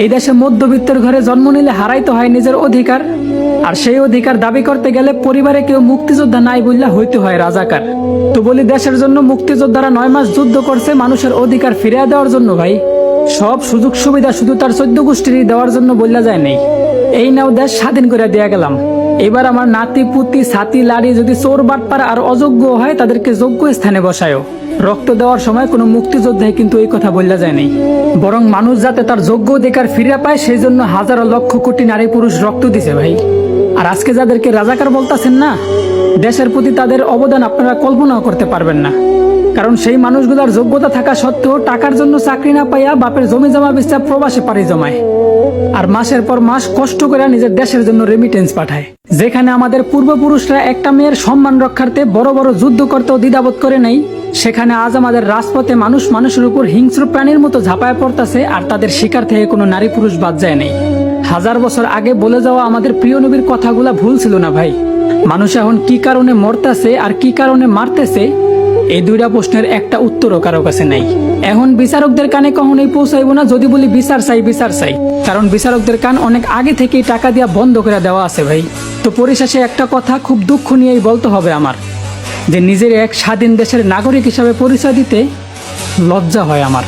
এই দেশে মধ্যবিত্তের ঘরে জন্ম নিলে হারাইতে হয় নিজের অধিকার, আর সেই অধিকার দাবি করতে গেলে পরিবারে কেউ মুক্তিযোদ্ধা নাই বললে হইতে হয় রাজাকার। তো বলি, দেশের জন্য মুক্তিযোদ্ধারা 9 মাস যুদ্ধ করছে মানুষের অধিকার ফিরিয়ে দেওয়ার জন্য ভাই। সব সুযোগ সুবিধা শুধু তার 14 গোষ্ঠীরই দেওয়ার জন্য বললা যায় নাই। এই নাও দেশ স্বাধীন করে দেয়া গেলাম, এবার আমার নাতি পুতি ছাতি লাড়ি যদি চোর বাটপার আর অযোগ্য হয় তাদেরকে যোগ্য স্থানে বসায়ও। রক্ত দেওয়ার সময় কোনো মুক্তিযোদ্ধাই কিন্তু এই কথা বললা যায় নাই, বরং মানুষ যাতে তার যোগ্য অধিকার ফিরে পায় সেই জন্য হাজারো লক্ষ কোটি নারী পুরুষ রক্ত দিছে ভাই। আর আজকে যাদেরকে রাজাকার বলতাছেন না, দেশের প্রতি তাদের অবদান আপনারা কল্পনাও করতে পারবেন না। কারণ সেই মানুষগুলোর যোগ্যতা থাকা সত্ত্বেও টাকার জন্য চাকরি না পাইয়া বাপের জমি জমা বেচা প্রবাসে পাড়ি জমায়, আর মাসের পর মাস কষ্ট করে নিজের দেশের জন্য রেমিটেন্স পাঠায়। যেখানে আমাদের পূর্বপুরুষরা একটা মেয়ের সম্মান রক্ষার্থে বড় বড় যুদ্ধ করতেও দ্বিধাবোধ করে নাই, সেখানে আজ আমাদের রাজপথে মানুষ মানুষের উপর হিংস্র প্রাণীর মতো ঝাঁপায় পড়তেছে, আর তাদের শিকার থেকে কোনো নারী পুরুষ বাদ যায় নাই। 1000 বছর আগে বলে যাওয়া আমাদের প্রিয় নবীর কথাগুলা ভুল ছিল না ভাই। মানুষ এখন কি কারণে মরতেছে আর কি কারণে মারতেছে, এই দুইটা প্রশ্নের একটা উত্তরও কারো কাছে নাই। এখন বিচারকদের কানে কখনোই পৌঁছাইব না যদি বলি বিচার চাই বিচার চাই, কারণ বিচারকদের কান অনেক আগে থেকেই টাকা দিয়া বন্ধ করে দেওয়া আছে ভাই। তো পরিশেষে একটা কথা খুব দুঃখ নিয়েই বলতে হবে আমার, যে নিজের এক স্বাধীন দেশের নাগরিক হিসাবে পরিচয় দিতে লজ্জা হয় আমার।